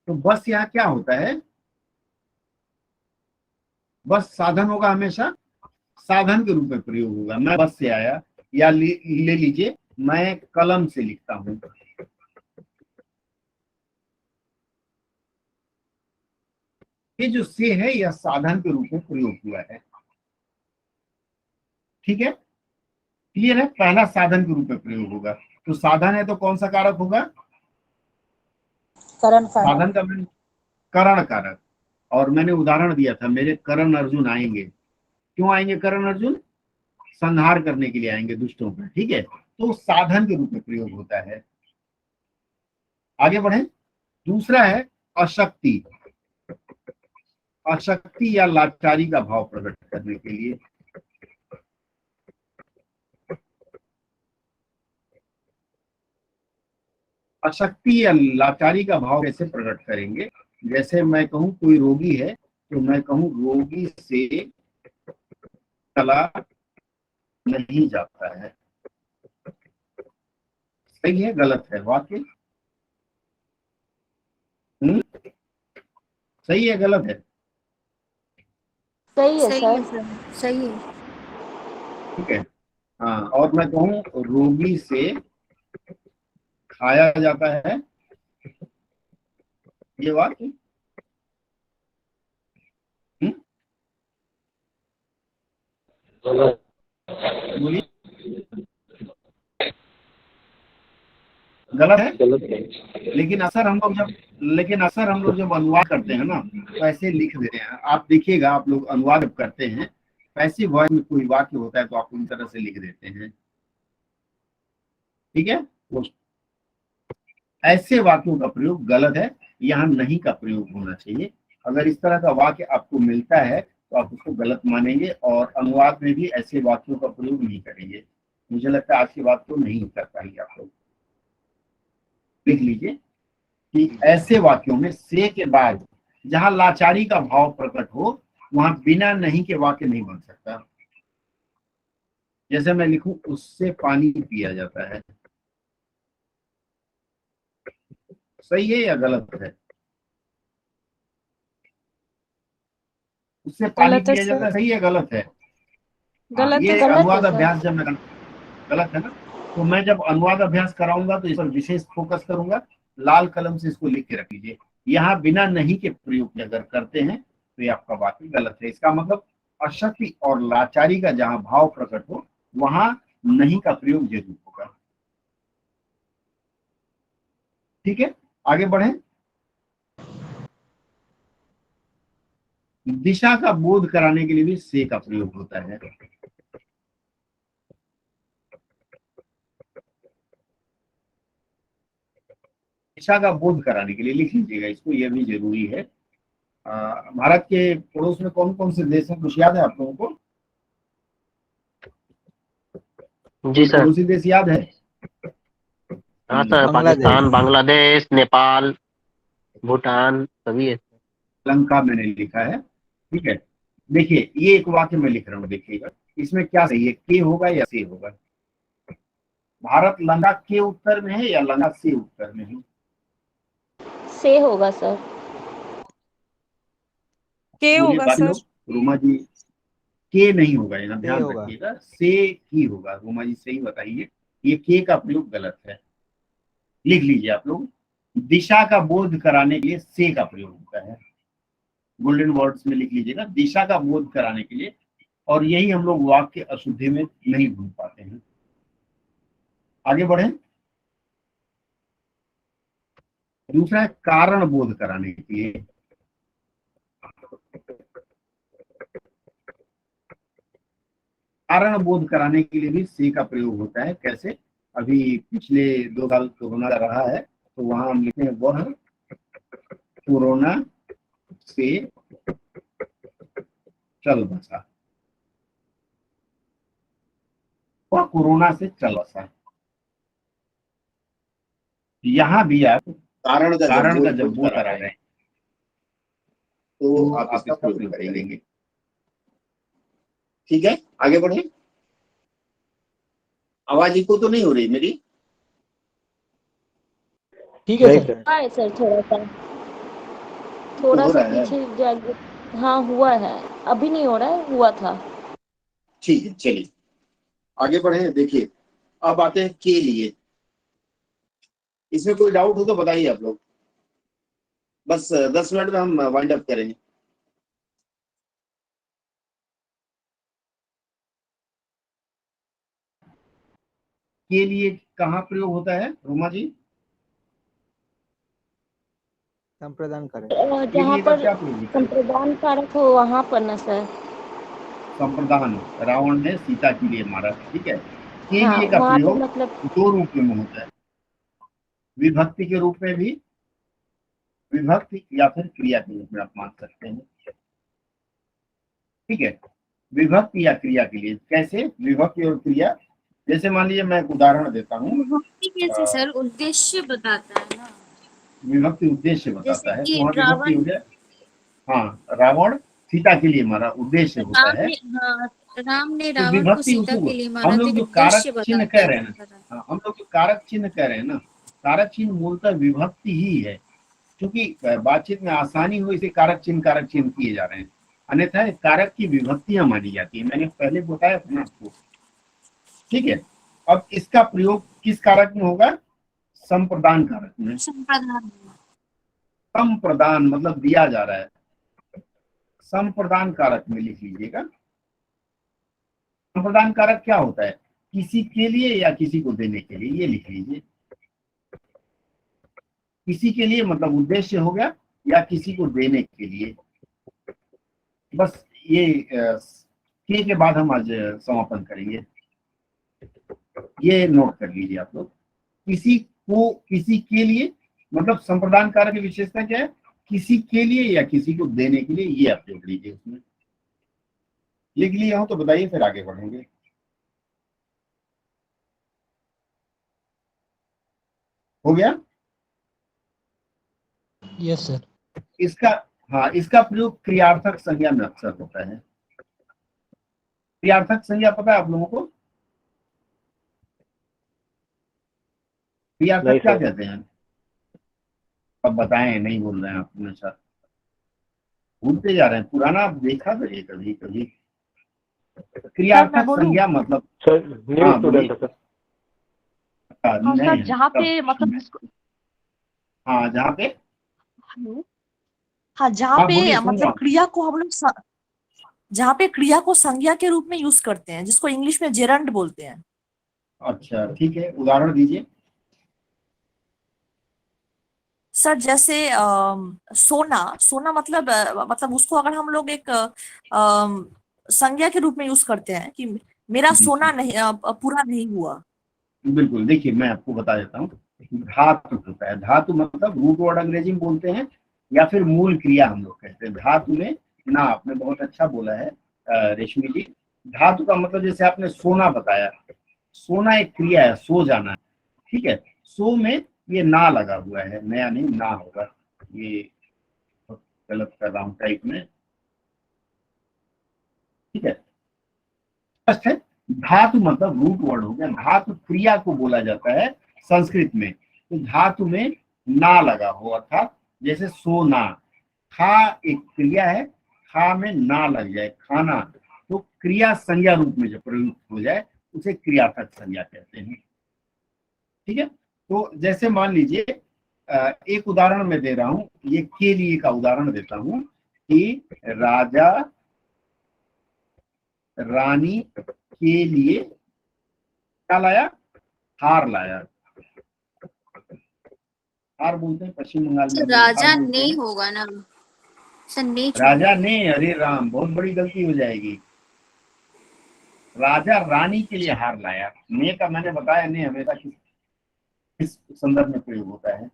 तो बस यहाँ क्या होता है? बस साधन होगा, हमेशा साधन के रूप में प्रयोग होगा। मैं बस से आया, या ले लीजिए मैं कलम से लिखता हूं। ये जो से है यह साधन के रूप में प्रयोग हुआ है। ठीक है, क्लियर है? पहला साधन के रूप में प्रयोग होगा, तो साधन है तो कौन सा कारक होगा? करण साधन का मैंने करण कारक। और मैंने उदाहरण दिया था, मेरे करण अर्जुन आएंगे। क्यों आएंगे करण अर्जुन? संहार करने के लिए आएंगे दुष्टों का। ठीक है, तो साधन के रूप में प्रयोग होता है। आगे बढ़े, दूसरा है अशक्ति। अशक्ति या लाचारी का भाव प्रकट करने के लिए। अशक्ति या लाचारी का भाव कैसे प्रकट करेंगे? जैसे मैं कहूं कोई रोगी है तो मैं कहूं रोगी से चला नहीं जाता है। सही है गलत है वाक्य? सही है गलत है? सही है सही है सर। सर, सही है। ठीक है, हाँ, और मैं कहूं रोगी से खाया जाता है, ये वाक्य। बोलिए गलत है। गलत है। लेकिन अक्सर हम लोग जब अनुवाद करते हैं ना तो ऐसे लिख देते हैं। आप देखिएगा, आप लोग अनुवाद जब करते हैं पैसिव वॉइस में कोई वाक्य होता है तो आप उस तरह से लिख देते हैं, ठीक है। वो ऐसे वाक्यों का प्रयोग गलत है, यहाँ नहीं का प्रयोग होना चाहिए। अगर इस तरह का वाक्य आपको मिलता है तो आप उसको गलत मानेंगे और अनुवाद में भी ऐसे वाक्यों का प्रयोग नहीं करेंगे। मुझे लगता है आज की बात को नहीं कर पाएंगे आप लोग। लिख लीजिए कि ऐसे वाक्यों में से के बाद जहां लाचारी का भाव प्रकट हो वहां बिना नहीं के वाक्य नहीं बन सकता। जैसे मैं लिखूं उससे पानी पिया जाता है, सही है या गलत है? उससे पानी गलत है पिया जाता है, सर। सही है गलत है? गलत ये है गलत है अनुवाद सर। अभ्यास जब मैं गलत है ना, तो मैं जब अनुवाद अभ्यास कराऊंगा तो इस पर विशेष फोकस करूंगा। लाल कलम से इसको लिख के रख लीजिए। यहाँ बिना नहीं के प्रयोग अगर करते हैं तो ये आपका वाक्य गलत है। इसका मतलब अशक्ति और लाचारी का जहां भाव प्रकट हो वहां नहीं का प्रयोग जरूर होगा, ठीक है। आगे बढ़े। दिशा का बोध कराने के लिए भी से का प्रयोग होता है। दिशा का बोध कराने के लिए लिख लीजिएगा इसको, यह भी जरूरी है। भारत के पड़ोस में कौन कौन से देश हैं, कुछ याद है आप लोगों को? जी सर। पड़ोसी देश याद है? हाँ सर, पाकिस्तान, बांग्लादेश, नेपाल, भूटान सभी है। लंका मैंने लिखा है, ठीक है। देखिए ये एक वाक्य में लिख रहा हूँ, देखिएगा इसमें क्या सही है, के होगा या से होगा? भारत लंका के उत्तर में है या लंका से उत्तर में है? से होगा सर। के बोलिए होगा बाकी सर। लोग। रोमा जी के नहीं होगा, यहाँ से ध्यान होगा। रखिएगा, से ही होगा। रोमा जी सही बताइए, ये के का प्रयोग गलत है। लिख लीजिए आप लोग, दिशा का बोध कराने के लिए से का प्रयोग होता है। गोल्डन वर्ड्स में लिख लीजिएगा, दिशा का बोध कराने के लिए। और यही हम लोग वाक्य अशुद्धि में नहीं भूल पाते हैं। आगे बढ़े। दूसरा है कारण बोध कराने के लिए। कारण बोध कराने के लिए भी से का प्रयोग होता है। कैसे? अभी पिछले 2 साल कोरोना रहा है तो वहां हम लिखे हैं वह कोरोना से चल बसा, वह कोरोना से चल बसा। यहाँ भी आप कारण का जब बोध करा रहे हैं तो आप इसका प्रयोग करेंगे, ठीक है। आगे बढ़े। आवाज इको तो नहीं हो रही मेरी? ठीक है सर। हुआ है सर, थोड़ा सा हो सा रहा है। पीछे जाके। हाँ हुआ है, अभी नहीं हो रहा है, हुआ था। ठीक है, चलिए आगे बढ़े। देखिए अब आते हैं के लिए। इसमें कोई डाउट हो तो बताइए आप लोग, बस 10 मिनट में हम वाइंड अप करेंगे। के लिए कहाँ प्रयोग होता है रोमा जी? संप्रदान करें। के जहाँ लिए का पर क्या प्रयोग होता है? संप्रदान कारक हो वहां पर ना सर। संप्रदान, रावण ने सीता के लिए मारा, ठीक है। के हाँ लिए का वहां पे प्रयोग मतलब 2 रूप में होता है, विभक्ति के रूप में भी, विभक्ति या फिर क्रिया के रूप में आप मान सकते हैं, ठीक है। विभक्ति या क्रिया के लिए कैसे? विभक्ति और क्रिया, जैसे मान लीजिए मैं एक उदाहरण देता हूँ। विभक्ति कैसे सर? उद्देश्य बताता है ना। विभक्ति उद्देश्य जैसे बताता है, तो कि वहाँ विभक्ति हो रावण, गया। हाँ, रावण सीता के लिए मारा, उद्देश्य होता राम है। ने, हाँ, राम ने तो रावण को विभक्ति सीता उसी, के लिए हम मारा तो लोग एक जो कारक उद्देश्य चिन्ह बताता कह है। रहे हैं ना, हाँ, हम लोग जो कारक चिन्ह कह रहे हैं ना, कारक चिन्ह मूलतः विभक्ति ही है। क्योंकि बातचीत में आसानी हो इसे कारक चिन्ह किए जा रहे हैं, अन्यथा कारक की विभक्तियां मानी जाती है। मैंने पहले बताया था ना आपको, ठीक है। अब इसका प्रयोग किस कारक में होगा? संप्रदान कारक में। संप्रदान। संप्रदान मतलब दिया जा रहा है, संप्रदान कारक में लिख लीजिएगा। संप्रदान कारक क्या होता है? किसी के लिए या किसी को देने के लिए, ये लिख लीजिए। किसी के लिए मतलब उद्देश्य हो गया या किसी को देने के लिए। बस ये के बाद हम आज समापन करेंगे, ये नोट कर लीजिए आप लोग। किसी को, किसी के लिए मतलब संप्रदान कारक की विशेषता क्या है, किसी के लिए या किसी को देने के लिए, ये आप लिख लीजिए। उसमें लिख लिया हो तो बताइए, फिर आगे बढ़ेंगे। हो गया? Yes sir. इसका, हाँ, इसका प्रयोग क्रियार्थक संज्ञा में अक्सर होता है। क्रियार्थक संज्ञा पता है आप लोगों को? क्रियार्थक क्या कहते हैं? अब बताएं, नहीं बोल रहे हैं आप हमेशा, भूलते जा रहे हैं। पुराना आप देखा करिए कभी कभी। क्रियार्थक संज्ञा मतलब सर न्यू स्टूडेंट है सर। हाँ सर, जहाँ पे मतलब हाँ, जहाँ पे, हाँ जहाँ हाँ, पे बोलिए, सुन रहा मतलब हूँ। क्रिया को हम लोग जहाँ पे क्रिया को संज्ञा के रूप में यूज करते हैं, जिसको इंग्लिश में जेरंड बोलते हैं। अच्छा, ठीक है, उदाहरण दीजिए। सर जैसे सोना, सोना मतलब उसको अगर हम लोग एक संज्ञा के रूप में यूज करते हैं कि मेरा सोना नहीं पूरा नहीं हुआ। बिल्कुल, देखिए मैं आपको बता देता हूँ। धातु होता है, धातु मतलब रूट वर्ड अंग्रेजी में बोलते हैं या फिर मूल क्रिया हम लोग कहते हैं। धातु में ना, आपने बहुत अच्छा बोला है रेशमी जी। धातु का मतलब जैसे आपने सोना बताया, सोना एक क्रिया है, सो जाना है, ठीक है। सो में ये ना लगा हुआ है, नया नहीं, ना होगा। ये गलत कर रहा हूँ टाइप में, ठीक है। स्पष्ट है? धातु मतलब रूट वर्ड हो गया। धातु क्रिया को बोला जाता है संस्कृत में, तो धातु में ना लगा हो, अर्थात जैसे सोना, खा एक क्रिया है, खा में ना लग जाए, खाना, तो क्रिया संज्ञा रूप में जब प्रयुक्त हो जाए उसे क्रियार्थक संज्ञा कहते हैं, ठीक है। तो जैसे मान लीजिए एक उदाहरण मैं दे रहा हूं, ये के लिए का उदाहरण देता हूं कि राजा रानी के लिए क्या लाया? हार लाया। हार बोलते हैं पश्चिम बंगाल में, राजा ने होगा ना सर, ने राजा ने, अरे राम, बहुत बड़ी गलती हो जाएगी। राजा रानी के लिए हार लाया। ने का मैंने बताया, ने हमेशा किस संदर्भ में प्रयोग होता है,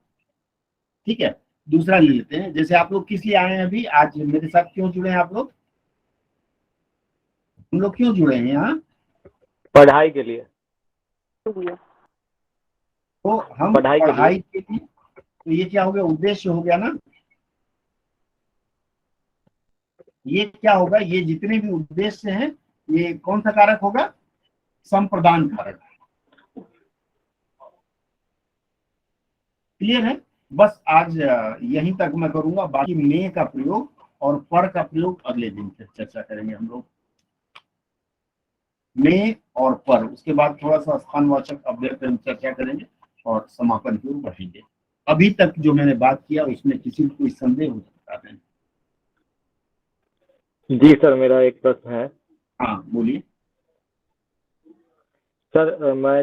ठीक है। दूसरा ले लेते हैं, जैसे आप लोग किस लिए आए हैं अभी, आज मेरे साथ क्यों जुड़े हैं आप लोग? हम लोग क्यों जुड़े हैं यहाँ? पढ़ाई के लिए। तो हम पढ़ाई के लिए, तो ये क्या हो गया? उद्देश्य हो गया ना। ये क्या होगा? ये जितने भी उद्देश्य हैं, ये कौन सा कारक होगा? संप्रदान कारक। क्लियर है? बस आज यहीं तक मैं करूंगा, बाकी में का प्रयोग और पर का प्रयोग अगले दिन से चर्चा करेंगे हम लोग। में और पर, उसके बाद थोड़ा सा स्थानवाचक अव्यय पर हम चर्चा करेंगे और समापन की ओर बढ़ेंगे। अभी तक जो मैंने बात किया उसमें किसी को कोई संदेह हो सकता है? जी सर, मेरा एक प्रश्न है। हाँ, बोलिए सर। मैं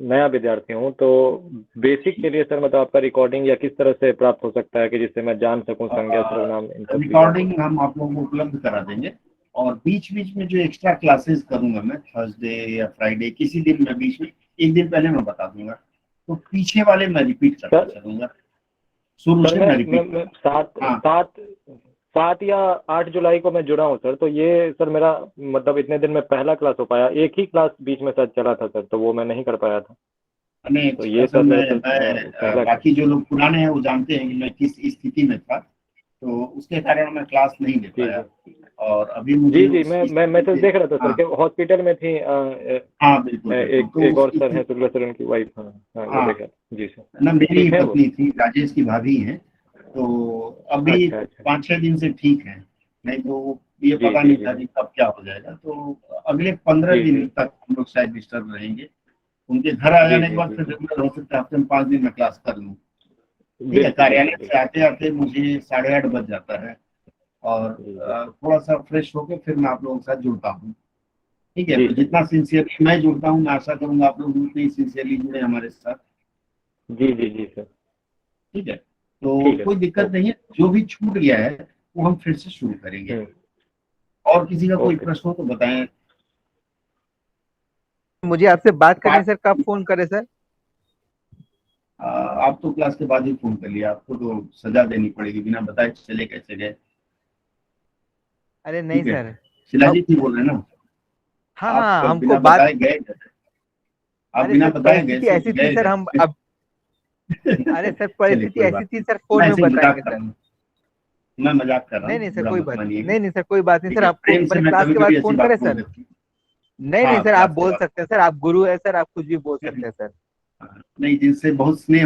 नया विद्यार्थी हूँ, तो बेसिक के लिए सर मतलब आपका रिकॉर्डिंग या किस तरह से प्राप्त हो सकता है कि जिससे मैं जान सकूं संज्ञा सर्वनाम? रिकॉर्डिंग हम आप लोगों को उपलब्ध करा देंगे, और बीच बीच में जो एक्स्ट्रा क्लासेस करूंगा मैं, थर्सडे या फ्राइडे, किसी दिन मैं बीच में, एक दिन पहले मैं बता दूंगा, तो पीछे वाले मैं रिपीट करता चलूंगा। शुरू से मैं रिपीट। 7 या 8 जुलाई को मैं जुड़ा हूँ सर, तो ये सर मेरा मतलब इतने दिन में पहला क्लास हो पाया। एक ही क्लास बीच में शायद चला था सर, तो वो मैं नहीं कर पाया था। नहीं, तो ये सर मैं बाकी जो लोग पुराने हैं वो जानते हैं कि मैं किस स्थिति में था, तो उसके कारण मैं क्लास नहीं ले पाया। और अभी मुझे जी मैं मैसेज देख रहा था सर कि हॉस्पिटल में थी। हाँ बिल्कुल, एक और सर है शुक्ला सर, उनकी वाइफ। हाँ देखा जी सर। ना, मेरी पत्नी थी, राजेश की भाभी हैं, तो अभी 5-6 दिन से ठीक है, नहीं तो ये पता नहीं था कि कब क्या हो जाएगा। तो अगले 15 दिन तक हम लोग शायद डिस्टर्ब रहेंगे। उनके घर आ जाने के बाद फिर रेगुलर हो सकता है, हफ्ते में 5 दिन में क्लास कर लूँ, ठीक है। कार्यालय से आते आते मुझे 8:30 बज जाता है, और थोड़ा सा फ्रेश होकर फिर मैं आप लोगों के साथ जुड़ता हूँ, ठीक है। तो जितना सिंसियरली मैं जुड़ता हूँ, मैं आशा करूंगा आप लोग उतने ही सिंसियरली जुड़े हमारे साथ। जी सर। ठीक है, तो ठीक है। कोई दिक्कत नहीं है, जो भी छूट गया है वो हम फिर से शुरू करेंगे। और किसी का कोई ओके। प्रश्न हो तो बताएं। मुझे आपसे बात करनी है सर, कब फोन करें सर? आप तो क्लास के बाद ही फोन कर लिया, आपको तो सजा देनी पड़ेगी, बिना बताए चले कैसे गए। अरे नहीं ठीक है, सर। शिलाजीत जी बोल रहे हैं ना? हाँ आप हाँ, हमको बिना बात, बताए गए कैसे? आप अरे बिना सर बताए गए परिस्थिति ऐसी थी सर, हम अब, अरे सर चलिए परिस्थिति कोई ऐसी बात थी नहीं, सर, फोन मैं में ऐसे ही मजाक बताएंगे कर सर। रहा हूँ, मैं मजाक कर रहा नहीं हूँ, नहीं सर बुरा कोई मत बात नहीं, मानिएगा। नहीं नहीं सर कोई बात नहीं ठीक सर, है, आपको प्रेम से मैं क्लास कभी के बाद कभी ऐसी फोन बात करें बोल सर? देता हूँ। नहीं नहीं हाँ, सर, आप क्लास के बोल बाद। सकते हैं सर, आप गुरु है सर, आप कुछ भी बोल सकते हैं सर। नहीं, जिनसे बहुत स्नेह